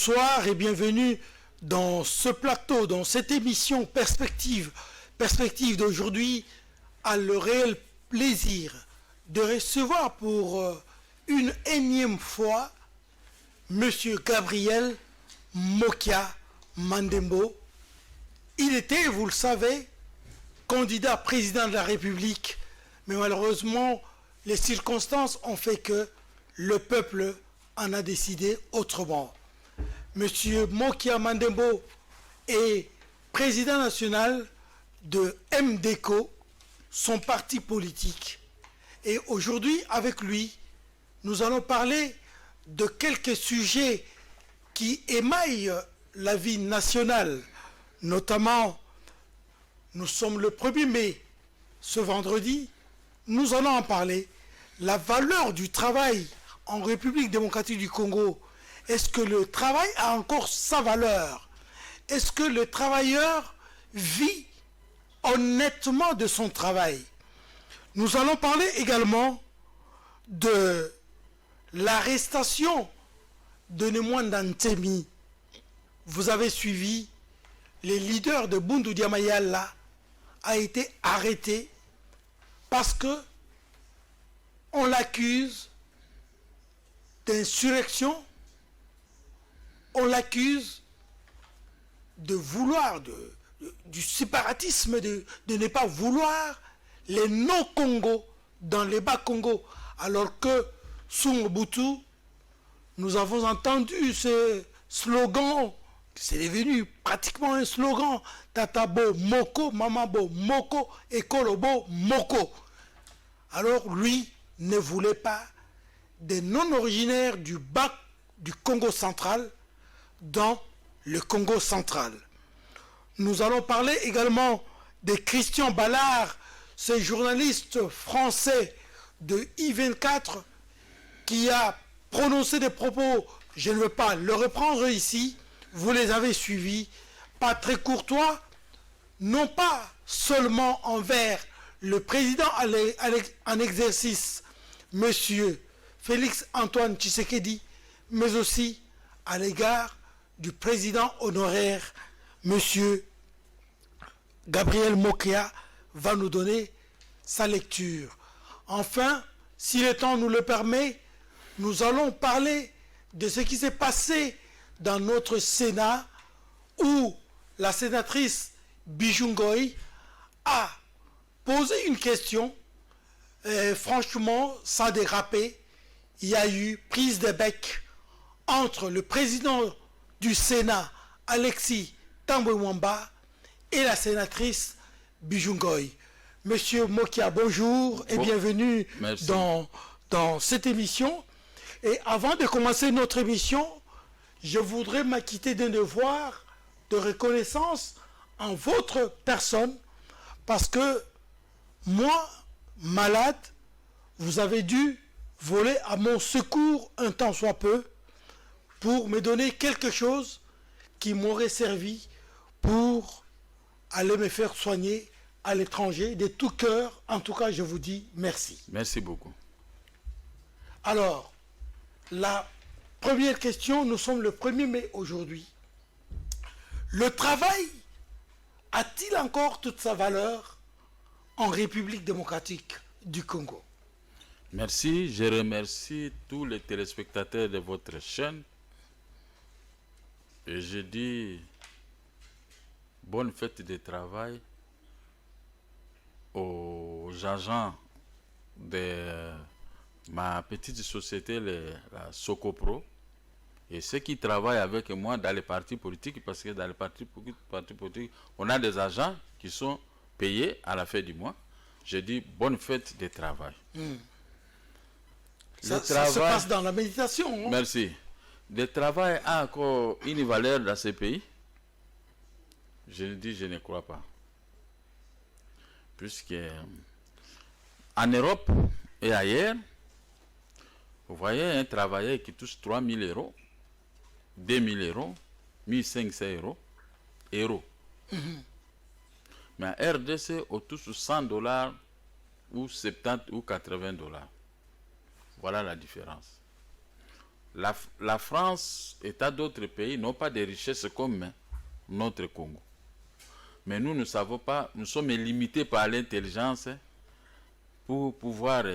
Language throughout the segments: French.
bonsoir et bienvenue dans ce plateau, dans cette émission Perspective d'aujourd'hui, a le réel plaisir de recevoir pour une énième fois Monsieur Gabriel Mokia Mandembo. Il était, vous le savez, candidat président de la République, mais malheureusement, les circonstances ont fait que le peuple en a décidé autrement. Monsieur Mokia Mandembo est président national de MDECO, son parti politique. Et aujourd'hui, avec lui, nous allons parler de quelques sujets qui émaillent la vie nationale. Notamment, nous sommes le 1er mai, ce vendredi, nous allons en parler. La valeur du travail en République démocratique du Congo. Est-ce que le travail a encore sa valeur? Est-ce que le travailleur vit honnêtement de son travail? Nous allons parler également de l'arrestation de Nemwanda Ntemi. Vous avez suivi, les leaders de Bundu Diamayala a été arrêté parce que on l'accuse d'insurrection, on l'accuse de vouloir, du séparatisme, de ne pas vouloir les non-Congo dans les Bas-Congo, alors que sous Mobutu, nous avons entendu ce slogan, c'est devenu pratiquement un slogan, Tatabo Moko, Mamabo Moko, Ekolobo Moko. Alors lui ne voulait pas des non-originaires du bas du Congo central dans le Congo central. Nous allons parler également de Christian Ballard, ce journaliste français de I24 qui a prononcé des propos, je ne veux pas le reprendre ici, vous les avez suivis, pas très courtois, non pas seulement envers le président en exercice, monsieur Félix Antoine Tshisekedi, mais aussi à l'égard du président honoraire, monsieur Gabriel Mokia, va nous donner sa lecture. Enfin, si le temps nous le permet, nous allons parler de ce qui s'est passé dans notre Sénat, où la sénatrice Bijungoy a posé une question, franchement, sans déraper. Il y a eu prise de bec entre le président du Sénat, Alexis Tambwe-Mwamba, et la sénatrice Bijungoy. Monsieur Mokia, bonjour et bienvenue dans cette émission. Et avant de commencer notre émission, je voudrais m'acquitter d'un devoir de reconnaissance en votre personne, parce que moi, malade, vous avez dû voler à mon secours un temps soit peu pour me donner quelque chose qui m'aurait servi pour aller me faire soigner à l'étranger de tout cœur. En tout cas, je vous dis merci. Merci beaucoup. Alors, la première question, nous sommes le 1er mai aujourd'hui. Le travail a-t-il encore toute sa valeur en République démocratique du Congo? Merci, je remercie tous les téléspectateurs de votre chaîne et je dis bonne fête de travail aux agents de ma petite société, la Socopro, et ceux qui travaillent avec moi dans les partis politiques, parce que dans les partis politiques, on a des agents qui sont payés à la fin du mois. Je dis bonne fête de travail. Ça se passe dans la méditation. Hein? Merci. Le travail a encore une valeur dans ce pays? Je ne crois pas. Puisque en Europe et ailleurs, vous voyez un travailleur qui touche 3 000 euros, 2 000 euros, 1 500 euros. Mais en RDC, on touche 100 $, ou 70 ou 80 $. Voilà la différence. la France et tant d'autres pays n'ont pas de richesses comme notre Congo. Mais nous ne savons pas, nous sommes limités par l'intelligence pour pouvoir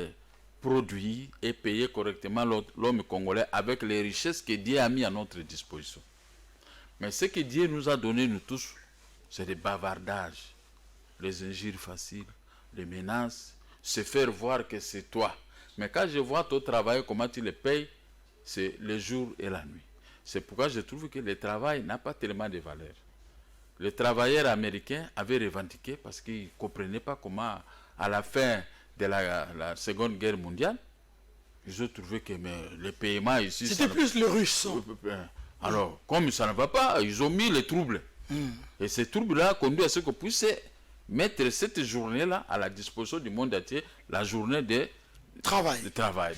produire et payer correctement l'homme congolais avec les richesses que Dieu a mis à notre disposition. Mais ce que Dieu nous a donné, nous tous, c'est des bavardages, les injures faciles, les menaces, se faire voir que c'est toi. Mais quand je vois ton travail, comment tu le payes, c'est le jour et la nuit. C'est pourquoi je trouve que le travail n'a pas tellement de valeur. Les travailleurs américains avaient revendiqué parce qu'ils ne comprenaient pas comment, à la fin de la Seconde Guerre mondiale, ils ont trouvé que les paiements ici... C'était plus le russe. Alors, comme ça ne va pas, ils ont mis les troubles. Et ces troubles-là conduisent à ce qu'on puisse mettre cette journée-là à la disposition du monde entier, la journée de travail.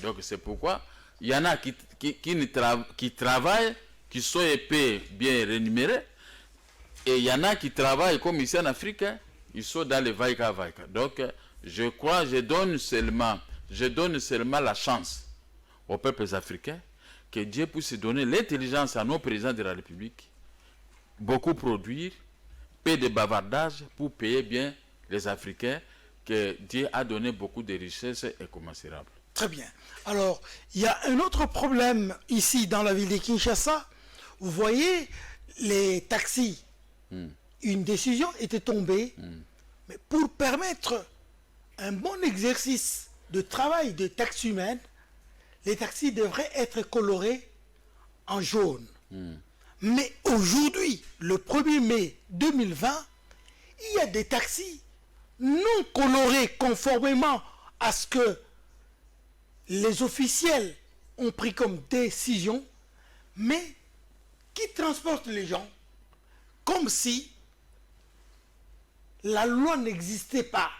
Donc c'est pourquoi il y en a qui travaillent, qui sont épais, bien rémunérés, et il y en a qui travaillent comme ici en Afrique, ils sont dans les vaïka-vaïka. Donc je crois, je donne seulement la chance aux peuples africains que Dieu puisse donner l'intelligence à nos présidents de la République, beaucoup produire, peu de bavardage pour payer bien les Africains, que Dieu a donné beaucoup de richesses incommensurables. Très bien. Alors, il y a un autre problème ici dans la ville de Kinshasa. Vous voyez, les taxis, une décision était tombée, mais pour permettre un bon exercice de travail de taxi-humaine, les taxis devraient être colorés en jaune. Mais aujourd'hui, le 1er mai 2020, il y a des taxis non colorés conformément à ce que les officiels ont pris comme décision, mais qui transportent les gens comme si la loi n'existait pas.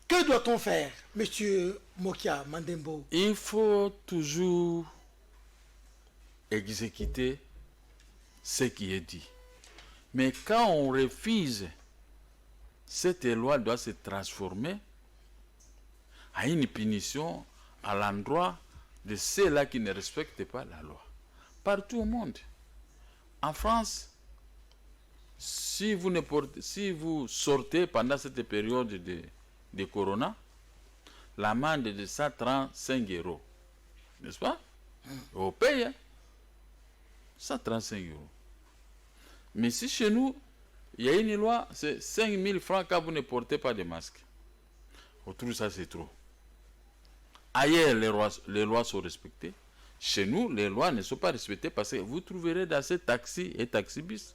Que doit-on faire, Monsieur Mokia Mandembo? Il faut toujours exécuter ce qui est dit. Mais quand on refuse, cette loi doit se transformer à une punition à l'endroit de ceux-là qui ne respectent pas la loi. Partout au monde. En France, si vous sortez pendant cette période de corona, l'amende est de 135 €. N'est-ce pas? On paye, hein? 135 €. Mais si chez nous, il y a une loi, c'est 5 000 francs quand vous ne portez pas de masque. On trouve ça, c'est trop. Ailleurs, les lois sont respectées. Chez nous, les lois ne sont pas respectées parce que vous trouverez dans ces taxis et taxibus,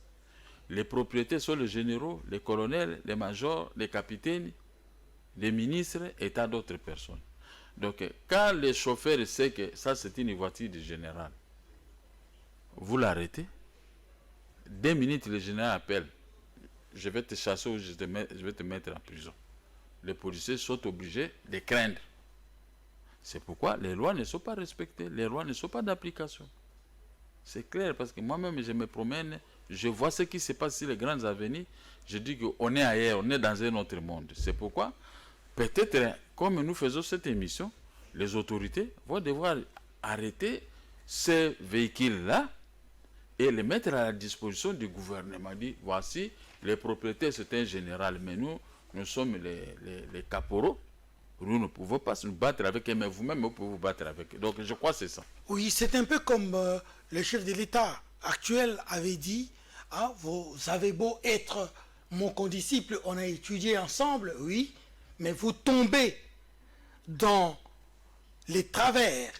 les propriétaires sont les généraux, les colonels, les majors, les capitaines, les ministres et tant d'autres personnes. Donc, quand le chauffeur sait que ça, c'est une voiture du général, vous l'arrêtez. 2 minutes, le général appelle. Je vais te chasser ou je vais te mettre en prison. Les policiers sont obligés de craindre. C'est pourquoi les lois ne sont pas respectées. Les lois ne sont pas d'application. C'est clair parce que moi-même, je me promène, je vois ce qui se passe sur les grandes avenues. Je dis qu'on est ailleurs, on est dans un autre monde. C'est pourquoi, peut-être, comme nous faisons cette émission, les autorités vont devoir arrêter ces véhicules-là et les mettre à la disposition du gouvernement. Dit, voici, les propriétaires, c'est un général, mais nous sommes les caporaux. Nous ne pouvons pas nous battre avec eux, mais vous-même, vous pouvez vous battre avec eux. Donc, je crois que c'est ça. Oui, c'est un peu comme le chef de l'État actuel avait dit, ah, vous avez beau être mon condisciple, on a étudié ensemble, oui, mais vous tombez dans les travers,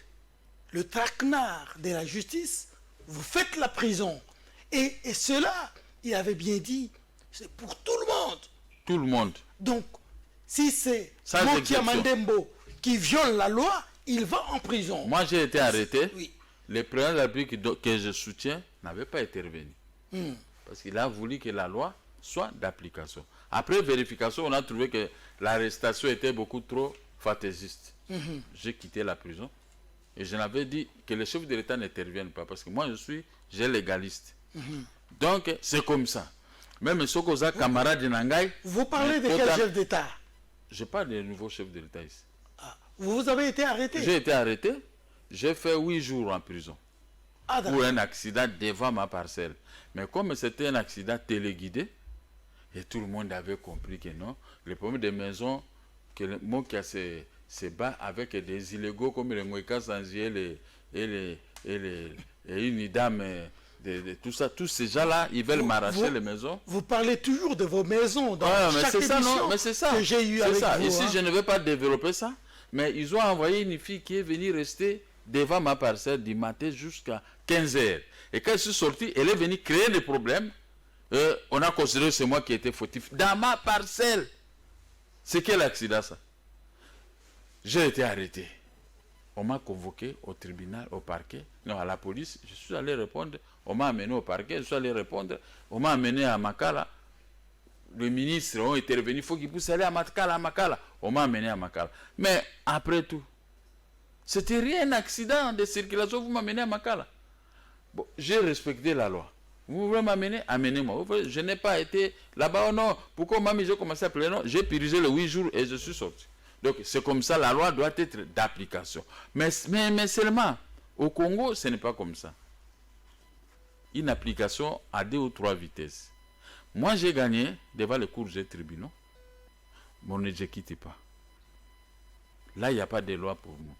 le traquenard de la justice, vous faites la prison. Et cela, il avait bien dit, c'est pour tout le monde. Tout le monde. Donc, si c'est Mokia Mandembo qui viole la loi, il va en prison. Moi, j'ai été arrêté. Oui. Le président de la République que je soutiens n'avait pas intervenu. Parce qu'il a voulu que la loi soit d'application. Après vérification, on a trouvé que l'arrestation était beaucoup trop fantaisiste. J'ai quitté la prison. Et je n'avais dit que le chef de l'État n'intervienne pas. Parce que moi, j'ai légaliste. Donc, c'est comme ça. Même ceux qui ont camarades de Nangaï. Vous parlez de quel chef d'État? Je parle des nouveaux chefs de l'État ici. Ah, vous avez été arrêté? J'ai été arrêté. j'ai fait 8 jours en prison pour un accident devant ma parcelle. Mais comme c'était un accident téléguidé, et tout le monde avait compris que non, le problème des maisons, que le Mokia se bat avec des illégaux comme les Moïka Sanji et une dame de tout ça, tous ces gens-là, ils veulent m'arracher les maisons. Vous parlez toujours de vos maisons dans chaque émission que j'ai eu avec vous. Ici, je ne vais pas développer ça, mais ils ont envoyé une fille qui est venue rester devant ma parcelle du matin jusqu'à 15h. Et quand je suis sorti, elle est venue créer des problèmes. On a considéré que c'est moi qui étais fautif. Dans ma parcelle. C'est quel accident ça? J'ai été arrêté. On m'a convoqué au tribunal, au parquet, non, à la police. Je suis allé répondre. On m'a amené au parquet, je suis allé répondre. On m'a amené à Makala. Les ministres ont été revenus. Il faut qu'ils puissent aller à Makala. On m'a amené à Makala. Mais après tout, c'était rien un accident de circulation. Vous m'amenez à Makala. Bon, j'ai respecté la loi. Vous voulez m'amener? Amenez-moi. Je n'ai pas été là-bas. Oh non. Pourquoi mamie, j'ai commencé à pleurer? Non, j'ai purgé les 8 jours et je suis sorti. Donc, c'est comme ça, la loi doit être d'application. Mais seulement, au Congo, ce n'est pas comme ça. Une application à 2 ou 3 vitesses. Moi, j'ai gagné devant les cours des tribunaux. Mais on ne quitte pas. Là, il n'y a pas de loi pour nous.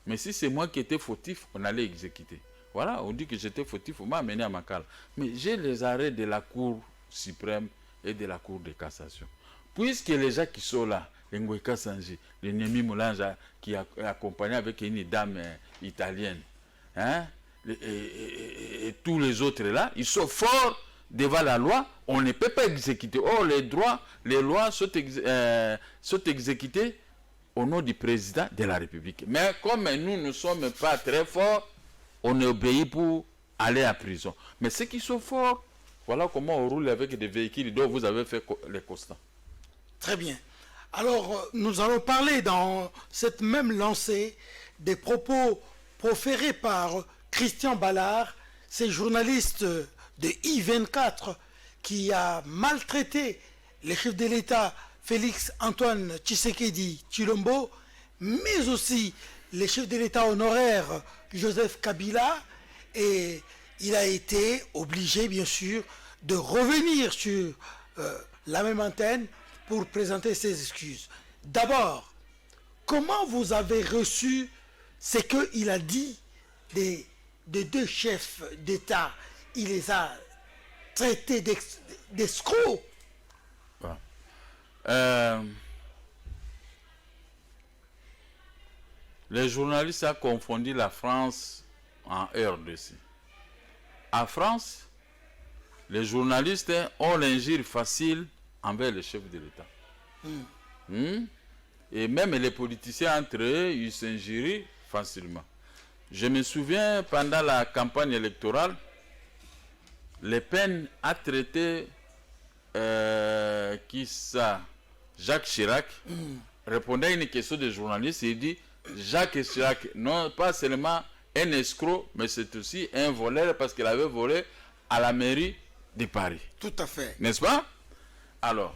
Mais si c'est moi qui étais fautif, on allait exécuter. Voilà, on dit que j'étais fautif, on m'a amené à Makala. Mais j'ai les arrêts de la Cour suprême et de la Cour de cassation. Puisque les gens qui sont là, les Ngoïka Sanji, les Nemi Moulanja, qui est accompagné avec une dame italienne, hein, et tous les autres là, ils sont forts devant la loi, on ne peut pas exécuter. Oh, les lois sont exécutées au nom du président de la République. Mais comme nous ne sommes pas très forts, on obéit pour aller à prison. Mais ceux qui sont forts, voilà comment on roule avec des véhicules dont vous avez fait les constats. Très bien. Alors, nous allons parler dans cette même lancée des propos proférés par Christian Ballard, ce journaliste de I24 qui a maltraité les chefs de l'État Félix Antoine Tshisekedi Tshilombo, mais aussi les chefs de l'État honoraires Joseph Kabila, et il a été obligé, bien sûr, de revenir sur la même antenne pour présenter ses excuses. D'abord, comment vous avez reçu ce qu'il a dit des 2 chefs d'État? Il les a traités d'escrocs. Les journalistes ont confondu la France en RDC. En France, les journalistes ont l'injure facile envers les chefs de l'État. Et même les politiciens entre eux, ils s'injurient facilement. Je me souviens, pendant la campagne électorale, Le Pen a traité Jacques Chirac, répondait à une question des journalistes, il dit Jacques Chirac, non pas seulement un escroc, mais c'est aussi un voleur parce qu'il avait volé à la mairie de Paris. Tout à fait. N'est-ce pas? Alors,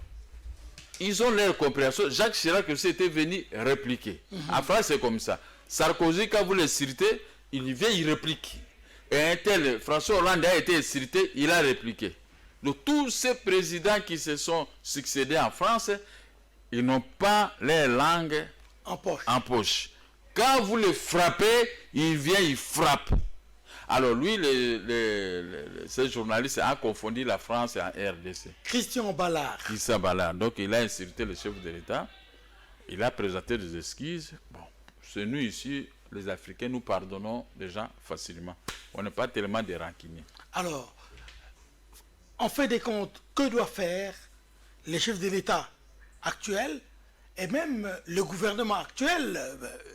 ils ont leur compréhension. Jacques Chirac aussi était venu répliquer. En France, c'est comme ça. Sarkozy, quand vous le citez, il vient, il réplique. Et un tel, François Hollande a été cité, il a répliqué. Donc, tous ces présidents qui se sont succédés en France, ils n'ont pas leur langue en poche. Quand vous le frappez, il vient, il frappe. Alors lui, ce journaliste a confondu la France en RDC. Christian Ballard. Christian Ballard. Donc il a insulté le chef de l'État. Il a présenté des excuses. Bon, c'est nous ici, les Africains, nous pardonnons les gens facilement. On n'est pas tellement des rancuniers. Alors, en fait des comptes, que doivent faire les chefs de l'État actuels et même le gouvernement actuel?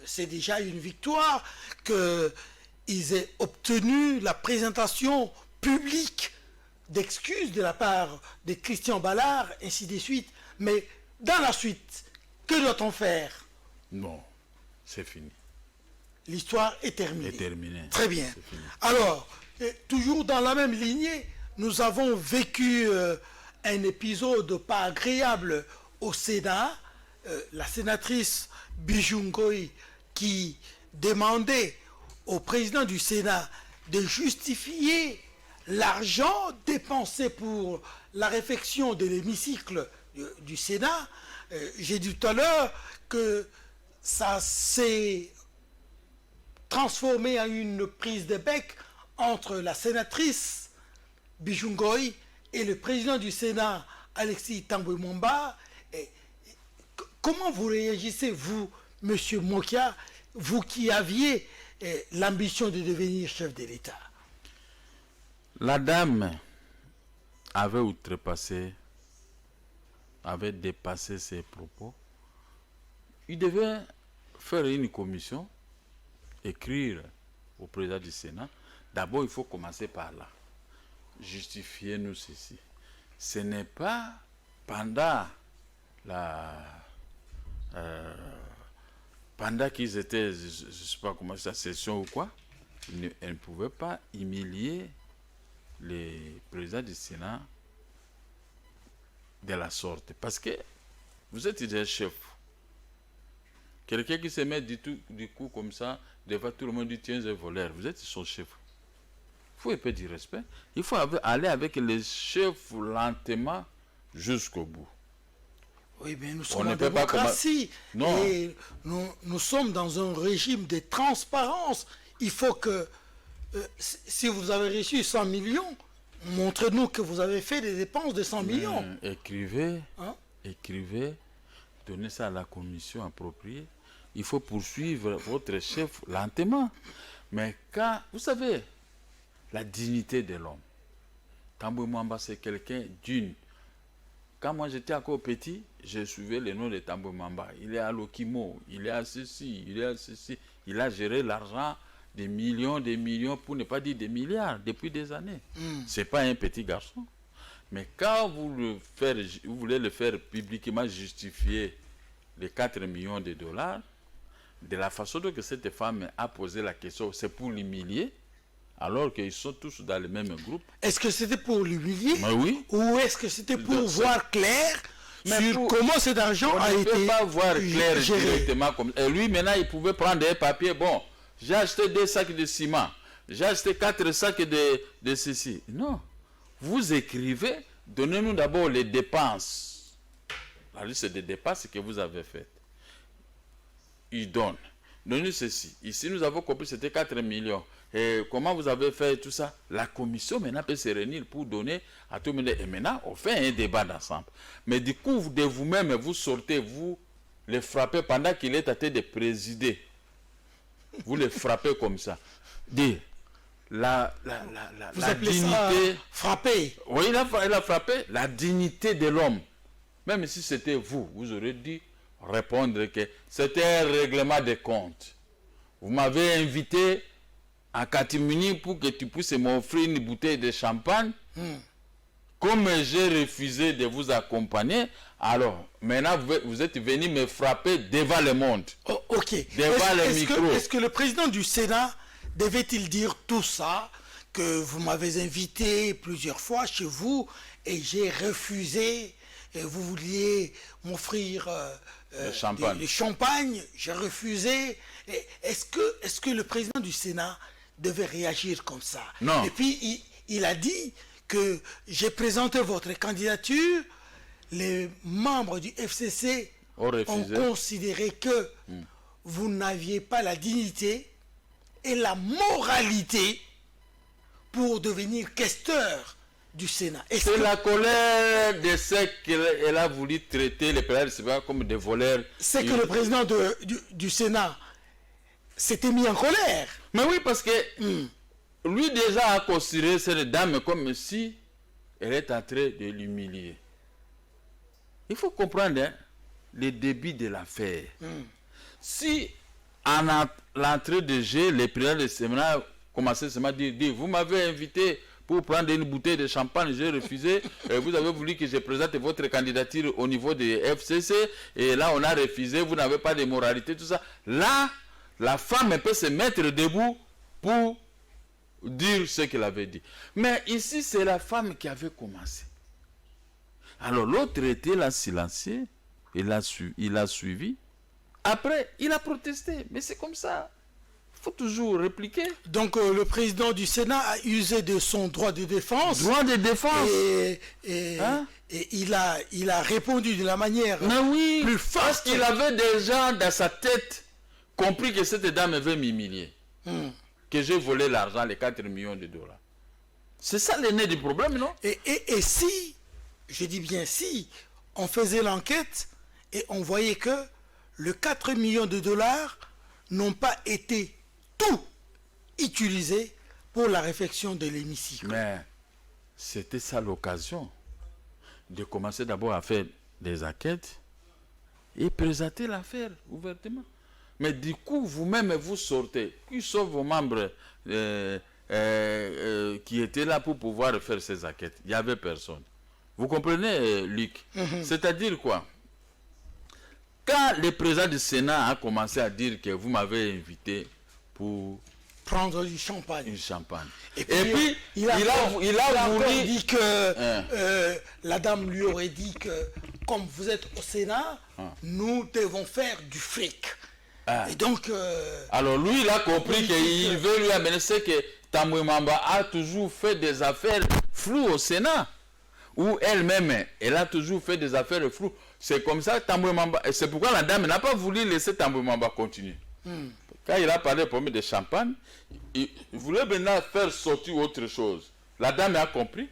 C'est déjà une victoire qu'ils aient obtenu la présentation publique d'excuses de la part de Christian Ballard, ainsi de suite. Mais dans la suite, que doit-on faire? Non, c'est fini. L'histoire est terminée. C'est terminé. Très bien. Alors, toujours dans la même lignée, nous avons vécu un épisode pas agréable au Sénat. La sénatrice Bijungoy qui demandait au président du Sénat de justifier l'argent dépensé pour la réfection de l'hémicycle du Sénat. J'ai dit tout à l'heure que ça s'est transformé en une prise de bec entre la sénatrice Bijungoy et le président du Sénat, Alexis Thambwe Mwamba. Comment vous réagissez, vous, Monsieur Mokia, vous qui aviez l'ambition de devenir chef de l'État? La dame avait outrepassé, avait dépassé ses propos. Il devait faire une commission, écrire au président du Sénat. D'abord, il faut commencer par là. Justifiez-nous ceci. Ce n'est pas pendant pendant qu'ils étaient, je ne sais pas comment c'est, session ou quoi, elle ne pouvait pas humilier les présidents du Sénat de la sorte. Parce que vous êtes déjà chef. Quelqu'un qui se met du coup comme ça, devant tout le monde dit tiens, un voleur. Vous êtes son chef. Il faut un peu de respect. Il faut aller avec les chefs lentement jusqu'au bout. Oui, mais nous sommes en démocratie. Non. Et nous sommes dans un régime de transparence. Il faut que, si vous avez reçu 100 millions, montrez-nous que vous avez fait des dépenses de 100 millions. Écrivez, donnez ça à la commission appropriée. Il faut poursuivre votre chef lentement. Mais quand, vous savez, la dignité de l'homme. Thambwe Mwamba, c'est quelqu'un d'une. Quand moi j'étais encore petit, je suivais le nom de Thambwe Mwamba. Il est à Lokimo, il est à ceci, il est à ceci. Il a géré l'argent des millions, pour ne pas dire des milliards, depuis des années. Ce n'est pas un petit garçon. Mais quand vous voulez le faire publiquement justifier les 4 millions de dollars, de la façon dont cette femme a posé la question, c'est pour l'humilier, alors qu'ils sont tous dans le même groupe. Est-ce que c'était pour l'humilier? Oui. Ou est-ce que c'était pour voir clair sur comment cet argent a été géré? On ne peut pas voir clair directement. Et lui, maintenant, il pouvait prendre des papiers. Bon, j'ai acheté 2 sacs de ciment. J'ai acheté 4 sacs de ceci. Non. Vous écrivez, donnez-nous d'abord les dépenses. La liste des dépenses que vous avez faites. Il donne. Donnez-nous ceci. Ici, nous avons compris que c'était 4 millions. Et comment vous avez fait tout ça? La commission maintenant peut se réunir pour donner à tout le monde. Et maintenant, on fait un débat d'ensemble. Mais du coup, de vous-même, vous sortez, vous les frappez pendant qu'il est à tête de présider. Vous les frappez comme ça. Dire la dignité. Ça frapper? Oui, il a frappé la dignité de l'homme. Même si c'était vous, vous aurez dû répondre que c'était un règlement de compte. Vous m'avez invité à Katimuni pour que tu puisses m'offrir une bouteille de champagne. Comme j'ai refusé de vous accompagner, alors maintenant vous êtes venu me frapper devant le monde. Oh, ok. Devant le micro. Est-ce que le président du Sénat devait-il dire tout ça, que vous m'avez invité plusieurs fois chez vous et j'ai refusé, et vous vouliez m'offrir le champagne, j'ai refusé. Est-ce que le président du Sénat devait réagir comme ça? Non. Et puis il a dit que j'ai présenté votre candidature, les membres du FCC ont considéré que vous n'aviez pas la dignité et la moralité pour devenir questeur du Sénat. C'est la colère de ceux qu'elle a voulu traiter les présidents comme des voleurs. C'est que le président du Sénat s'était mis en colère. Mais oui, parce que lui déjà a considéré cette dame comme si elle est en train de l'humilier. Il faut comprendre le début de l'affaire. Si à l'entrée de jeu, les présidents de séminaire commençaient seulement à dire vous m'avez invité pour prendre une bouteille de champagne, j'ai refusé, et vous avez voulu que je présente votre candidature au niveau des FCC, et là on a refusé, vous n'avez pas de moralité, tout ça. Là, la femme peut se mettre debout pour dire ce qu'elle avait dit. Mais ici, c'est la femme qui avait commencé. Alors l'autre était là silencieux, il a suivi. Après, il a protesté. Mais c'est comme ça. faut toujours répliquer. Donc le président du Sénat a usé de son droit de défense. Droit de défense. Et il a répondu de la manière plus forte. Parce qu'il avait déjà dans sa tête compris que cette dame veut m'humilier. Que j'ai volé l'argent, les 4 millions de dollars. C'est ça l'aîné du problème, non? Et si, je dis bien si, on faisait l'enquête et on voyait que les 4 millions de dollars n'ont pas été tout utilisés pour la réfection de l'hémicycle. Mais c'était ça l'occasion de commencer d'abord à faire des enquêtes et présenter l'affaire ouvertement. Mais du coup, vous-même, vous sortez. Qui sont vos membres qui étaient là pour pouvoir faire ces enquêtes? Il n'y avait personne. Vous comprenez, Luc? C'est-à-dire quoi? Quand le président du Sénat a commencé à dire que vous m'avez invité pour prendre du champagne. Une champagne. Et puis il a voulu dit que la dame lui aurait dit que comme vous êtes au Sénat, nous devons faire du fric. Et donc alors lui il a compris qu'il veut lui amener ce que Tambwe Mwamba a toujours fait des affaires floues au Sénat. Où elle-même, elle a toujours fait des affaires floues. C'est comme ça Tambwe Mwamba. Et c'est pourquoi la dame n'a pas voulu laisser Tambwe Mwamba continuer. Quand il a parlé pour de champagne, il voulait maintenant faire sortir autre chose. La dame a compris.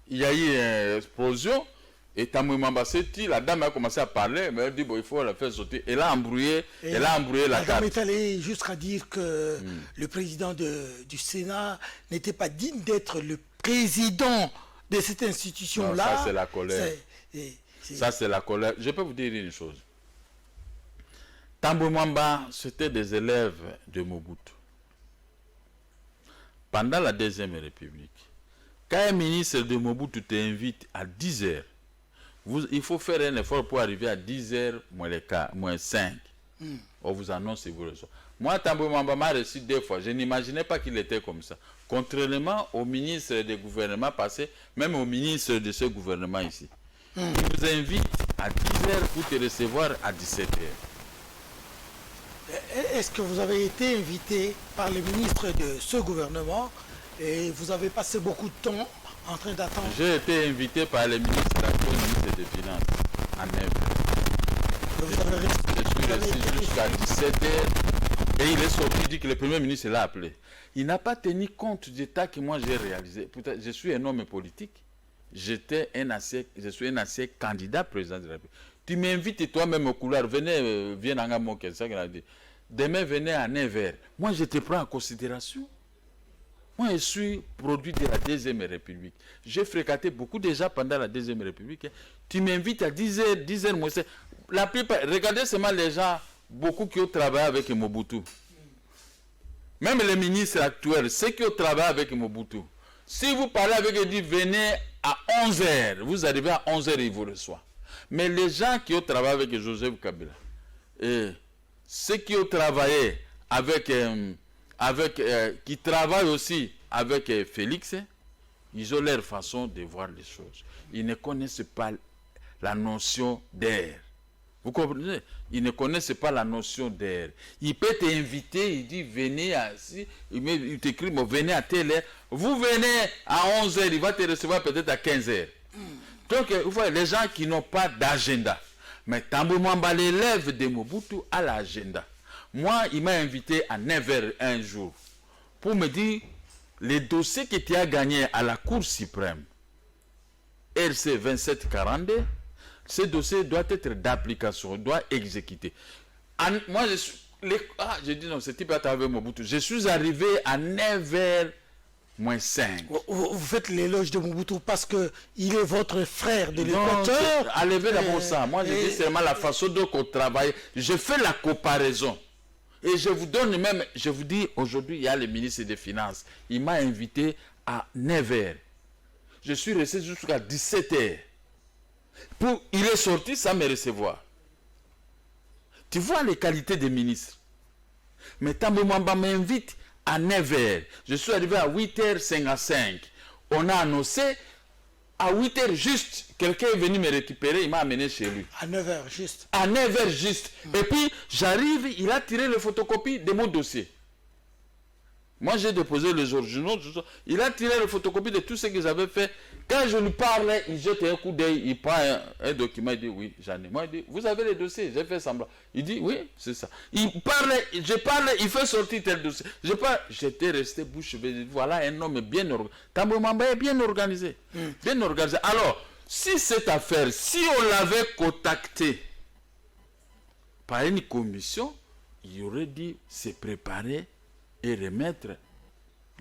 Il y a eu une explosion. Et Tambwe Mwamba s'est dit, la dame a commencé à parler, mais elle dit, bon, il faut la faire sortir. Elle a embrouillé, la carte. La dame est allée jusqu'à dire que le président du Sénat n'était pas digne d'être le président de cette institution-là. Ça, c'est la colère. Ça, c'est la colère. Je peux vous dire une chose. Tambwe Mwamba, c'était des élèves de Mobutu. Pendant la Deuxième République, quand un ministre de Mobutu t'invite à 10 heures, il faut faire un effort pour arriver à 10 heures moins 5. On vous annonce et vous recevez. Moi, Tambwe Mwamba m'a reçu 2 fois. Je n'imaginais pas qu'il était comme ça. Contrairement au ministre des gouvernements passés, même au ministre de ce gouvernement ici. Il vous invite à 10 heures pour te recevoir à 17 heures. Est-ce que vous avez été invité par le ministre de ce gouvernement et vous avez passé beaucoup de temps en train d'attendre? J'ai été invité par le ministre des Finances à 9 heures. Je suis resté jusqu'à 17 heures et il est sorti, il dit que le Premier ministre l'a appelé. Il n'a pas tenu compte du tas que moi j'ai réalisé. Je suis un homme politique. Je suis un ancien candidat président de la République. Tu m'invites toi-même au couloir, viens en Gamon, c'est ça qu'il a dit. Demain, venez à 9 heures. Moi, je te prends en considération. Moi, je suis produit de la Deuxième République. J'ai fréquenté beaucoup de gens pendant la Deuxième République. Tu m'invites à 10 heures, moi, la plupart, regardez seulement les gens, beaucoup qui ont travaillé avec Mobutu. Même les ministres actuels, ceux qui ont travaillé avec Mobutu. Si vous parlez avec eux, dites venez à 11 heures. Vous arrivez à 11 heures, ils vous reçoivent. Mais les gens qui ont travaillé avec Joseph Kabila, et ceux qui ont travaillé avec, qui travaillent aussi avec Félix, ils ont leur façon de voir les choses. Ils ne connaissent pas la notion d'air. Vous comprenez? Ils ne connaissent pas la notion d'air. Il peut t'inviter, il dit venez ici, il t'écrit venez à telle heure. Vous venez à 11 heures, il va te recevoir peut-être à 15 heures. Donc, vous voyez, les gens qui n'ont pas d'agenda. Mais Tambwe Mwamba, l'élève de Mobutu, a l'agenda. Moi, il m'a invité à 9 heures un jour pour me dire les dossiers que tu as gagnés à la Cour suprême, RC 2742, ce dossier doit être d'application, doit exécuter. Moi, je dis non, ce type est avec Mobutu. Je suis arrivé à 9 heures moins 5. Vous faites l'éloge de Mobutu parce qu'il est votre frère de l'Équateur. Enlevez d'abord ça. Moi, je dis seulement la façon dont on travaille. Je fais la comparaison. Et je vous donne même, je vous dis, aujourd'hui, il y a le ministre des Finances. Il m'a invité à 9 heures. Je suis resté jusqu'à 17 heures. Il est sorti sans me recevoir. Tu vois les qualités des ministres. Mais Tambwe Mwamba m'invite à 9 heures. Je suis arrivé à 8h55. On a annoncé à 8h juste. Quelqu'un est venu me récupérer, il m'a amené chez lui. À 9h juste. À 9h juste. Et puis, j'arrive, il a tiré les photocopies de mon dossier. Moi, j'ai déposé les originaux. Il a tiré les photocopies de tout ce que j'avais fait. Quand je lui parlais, il jette un coup d'œil, il prend un document, il dit oui, j'en ai. Moi, il dit, vous avez les dossiers, j'ai fait semblant. Il dit oui, c'est ça. Il parlait, je parlais, il fait sortir tel dossier. J'étais resté bouche bée. Voilà un homme bien organisé. Tambo Mamba est bien organisé. Bien organisé. Alors, si cette affaire, si on l'avait contacté par une commission, il aurait dit se préparer et remettre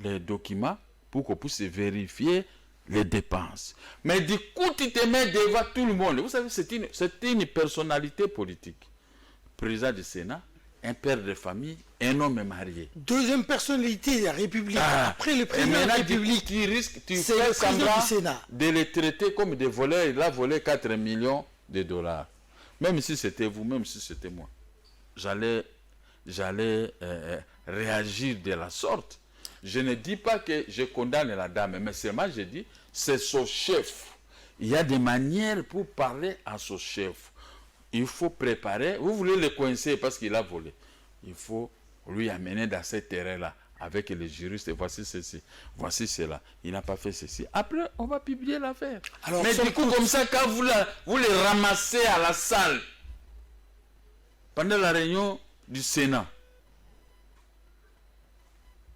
les documents pour qu'on puisse vérifier les dépenses. Mais du coup, tu te mets devant tout le monde. Vous savez, c'est une personnalité politique. Président du Sénat, un père de famille, un homme marié. Deuxième personnalité de la République. Après le président de la République, tu fais semblant de les traiter comme des voleurs. Il a volé 4 millions de dollars. Même si c'était vous, même si c'était moi. J'allais réagir de la sorte. Je ne dis pas que je condamne la dame, mais seulement je dis, c'est son chef. Il y a des manières pour parler à son chef. Il faut préparer. Vous voulez le coincer parce qu'il a volé. Il faut lui amener dans ce terrain-là avec les juristes. Voici ceci, voici cela. Il n'a pas fait ceci. Après, on va publier l'affaire. Mais du coup, comme ça, quand vous les ramassez à la salle, pendant la réunion du Sénat,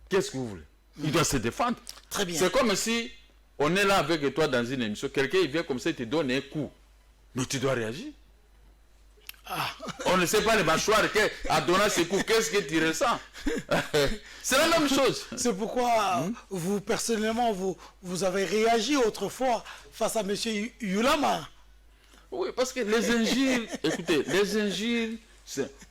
qu'est-ce que vous voulez? Il doit se défendre. Très bien. C'est comme si on est là avec toi dans une émission. Quelqu'un il vient comme ça, il te donne un coup. Mais tu dois réagir. On ne sait pas les mâchoires à donner ce coup. Qu'est-ce que tu ressens? C'est la même chose. C'est pourquoi vous, personnellement, vous avez réagi autrefois face à M. Yulama. Oui, parce que les injures, écoutez, les injures,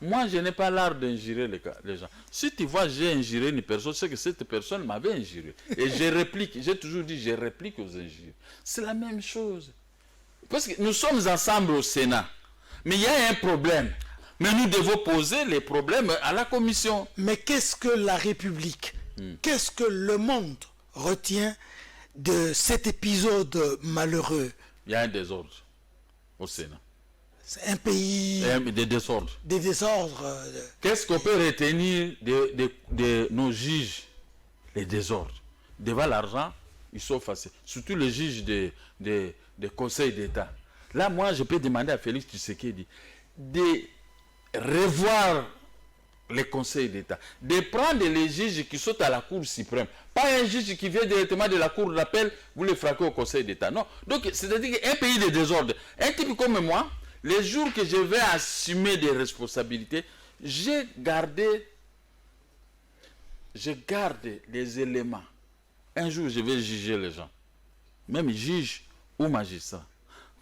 moi, je n'ai pas l'art d'injurer les gens. Si tu vois, j'ai injuré une personne, c'est que cette personne m'avait injuré. Et je réplique, j'ai toujours dit, je réplique aux injures. C'est la même chose. Parce que nous sommes ensemble au Sénat. Mais il y a un problème. Mais nous devons poser les problèmes à la commission. Mais qu'est-ce que la République, qu'est-ce que le monde retient de cet épisode malheureux? Il y a un désordre au Sénat. C'est un pays... Des désordres. Des désordres. Qu'est-ce qu'on peut retenir de nos juges? Les désordres. Devant l'argent, ils sont facés. Surtout les juges des conseils d'État. Là, moi, je peux demander à Félix Tshisekedi de revoir les conseils d'État, de prendre les juges qui sont à la Cour suprême. Pas un juge qui vient directement de la Cour d'appel, vous les frappez au conseil d'État. Non. Donc, c'est-à-dire qu'un pays de désordre, un type comme moi, les jours que je vais assumer des responsabilités, je garde les éléments. Un jour, je vais juger les gens. Même juge ou magistrat.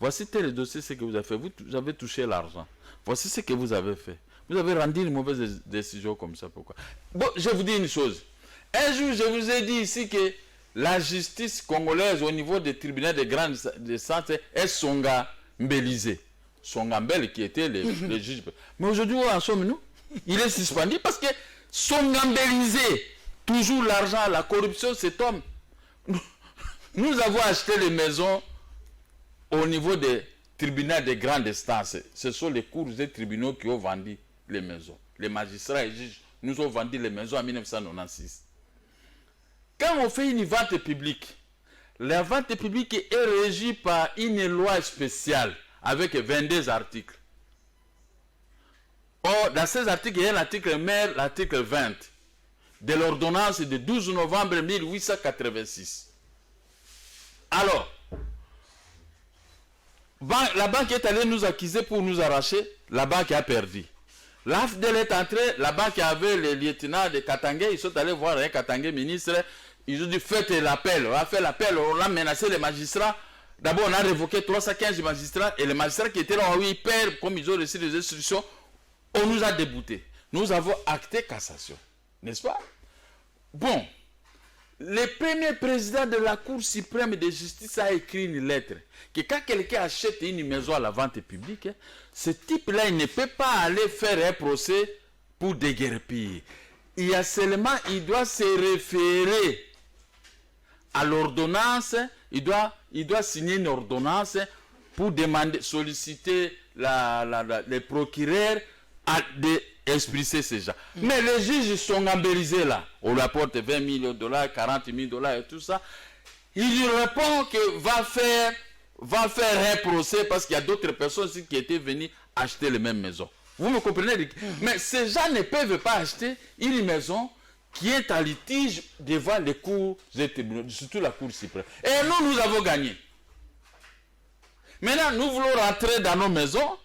Voici tel dossier, ce que vous avez fait. Vous avez touché l'argent. Voici ce que vous avez fait. Vous avez rendu une mauvaise décision comme ça. Pourquoi? Bon, je vous dis une chose. Un jour, je vous ai dit ici que la justice congolaise au niveau des tribunaux de grande instance est songambélisée. Songambel qui était le juge. Mais aujourd'hui, où en sommes-nous? Il est suspendu parce que songambélisé, toujours l'argent, la corruption, cet homme. Nous avons acheté les maisons au niveau des tribunaux de grande instance. Ce sont les cours des tribunaux qui ont vendu les maisons. Les magistrats et juges nous ont vendu les maisons en 1996. Quand on fait une vente publique, la vente publique est régie par une loi spéciale avec 22 articles. Or, dans ces articles, il y a l'article mère, l'article 20 de l'ordonnance de 12 novembre 1886. Alors, la banque est allée nous accuser pour nous arracher, la banque a perdu. L'AFDEL est entrée, la banque avait les lieutenants de Katangé, ils sont allés voir un Katangé ministre, ils ont dit faites l'appel, on a fait l'appel, on a menacé les magistrats. D'abord on a révoqué 315 magistrats et les magistrats qui étaient là, oui, perdent, comme ils ont reçu les instructions, on nous a déboutés. Nous avons acté cassation, n'est-ce pas? Bon, le premier président de la Cour suprême de justice a écrit une lettre que quand quelqu'un achète une maison à la vente publique, ce type-là, il ne peut pas aller faire un procès pour déguerpir. Il y a seulement, il doit se référer à l'ordonnance, il doit signer une ordonnance pour demander, solliciter les procureurs expulser ces gens. Mais les juges sont gambérisés là. On lui apporte 20 millions de dollars, 40 000 dollars et tout ça. Il lui répond que va faire un procès parce qu'il y a d'autres personnes aussi qui étaient venues acheter les mêmes maisons. Vous me comprenez? Mais ces gens ne peuvent pas acheter une maison qui est en litige devant les cours des tribunaux, surtout la Cour suprême. Et nous avons gagné. Maintenant, nous voulons rentrer dans nos maisons.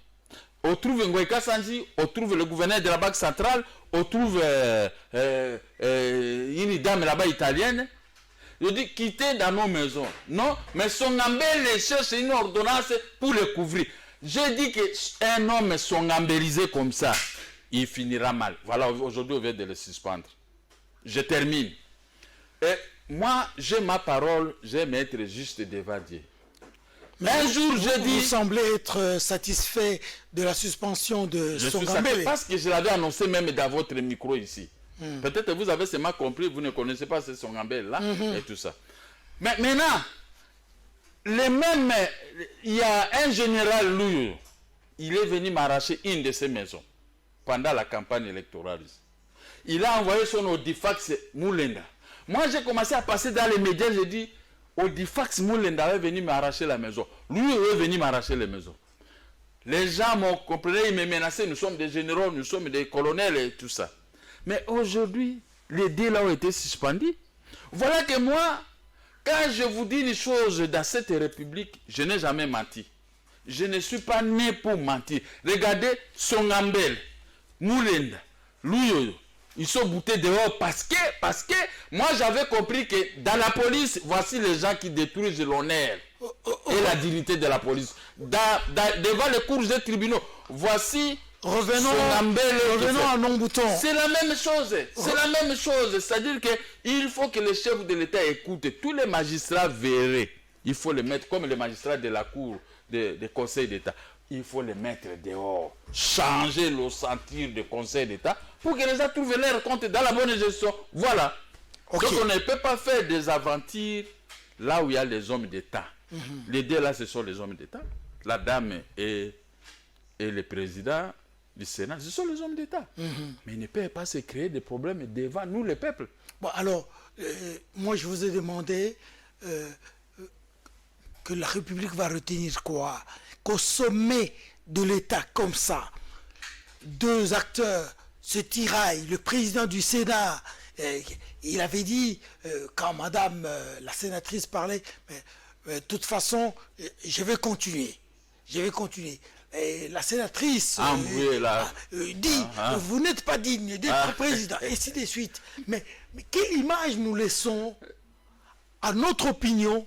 On trouve Ngoïka Sanji, on trouve le gouverneur de la Banque centrale, on trouve une dame là-bas italienne. Je dis quitter dans nos maisons. Non, mais Songambele cherche une ordonnance pour le couvrir. Je dis qu'un homme songambérisé comme ça, il finira mal. Voilà, aujourd'hui on vient de le suspendre. Je termine. Et moi, j'ai ma parole, j'aime être juste devant Dieu. Un jour, je dis... Vous semblez être satisfait de la suspension de Songambele. Parce que je l'avais annoncé même dans votre micro ici. Peut-être vous avez seulement compris, vous ne connaissez pas ce Songambele là et tout ça. Mais maintenant, il y a un général, lui, il est venu m'arracher une de ses maisons pendant la campagne électorale. Il a envoyé son Audifax Moulenda. Moi, j'ai commencé à passer dans les médias, j'ai dit, Audifax Moulenda est venu m'arracher la maison. Lui est venu m'arracher les maisons. Les gens m'ont compris, ils me menaçaient, nous sommes des généraux, nous sommes des colonels et tout ça. Mais aujourd'hui, les deux là ont été suspendus. Voilà que moi, quand je vous dis une chose dans cette république, je n'ai jamais menti. Je ne suis pas né pour mentir. Regardez Songambele, Moulenda, Louyoyo. Ils sont boutés dehors parce que moi j'avais compris que dans la police, voici les gens qui détruisent l'honneur et la dignité de la police. Devant les cours des tribunaux, voici... Revenons à non-bouton. C'est la même chose. C'est la même chose. C'est-à-dire qu'il faut que le chef de l'État écoute. Tous les magistrats verraient. Il faut les mettre comme les magistrats de la Cour, des conseils d'État. Il faut les mettre dehors. Changer le sentir du conseil d'État pour que les gens trouvent leur compte dans la bonne gestion. Voilà. Okay. Donc on ne peut pas faire des aventures là où il y a les hommes d'État. Les deux là, ce sont les hommes d'État. La dame et le président du Sénat, ce sont les hommes d'État. Mais ils ne peuvent pas se créer des problèmes devant nous, le peuple. Bon, alors, moi je vous ai demandé que la République va retenir quoi? Qu'au sommet de l'État, comme ça, deux acteurs se tiraillent. Le président du Sénat, il avait dit, quand madame la sénatrice parlait, de toute façon, je vais continuer. Et la sénatrice dit, vous n'êtes pas digne d'être président, et ainsi de suite. Mais quelle image nous laissons à notre opinion?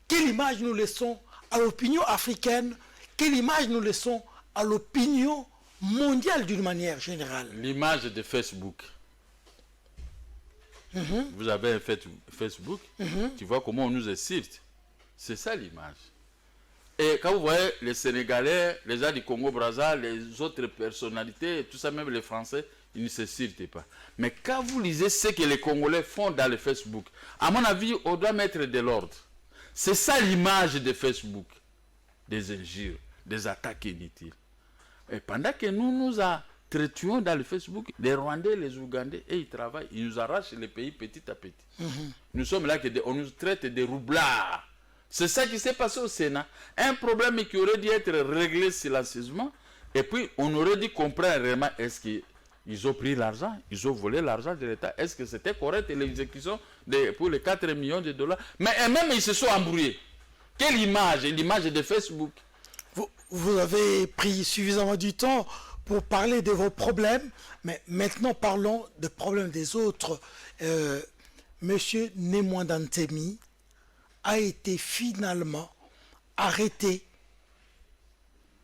Quelle image nous laissons à l'opinion africaine? Quelle image nous laissons à l'opinion mondiale d'une manière générale? L'image de Facebook. Vous avez un Facebook, tu vois comment on nous insulte. C'est ça l'image. Et quand vous voyez les Sénégalais, les gens du Congo-Brazza, les autres personnalités, tout ça, même les Français, ils ne se cirent pas. Mais quand vous lisez ce que les Congolais font dans le Facebook, à mon avis, on doit mettre de l'ordre. C'est ça l'image de Facebook. Des injures, des attaques inutiles. Et pendant que nous traitions dans le Facebook, les Rwandais, les Ougandais, et ils travaillent, ils nous arrachent le pays petit à petit. Nous sommes là, on nous traite de roublards. C'est ça qui s'est passé au Sénat. Un problème qui aurait dû être réglé silencieusement. Et puis, on aurait dû comprendre réellement, est-ce qu'ils ont pris l'argent, ils ont volé l'argent de l'État. Est-ce que c'était correct l'exécution pour les 4 millions de dollars? Mais même, ils se sont embrouillés. Quelle image? L'image de Facebook. Vous avez pris suffisamment du temps pour parler de vos problèmes. Mais maintenant, parlons des problèmes des autres. Monsieur Nemwandantemi a été finalement arrêté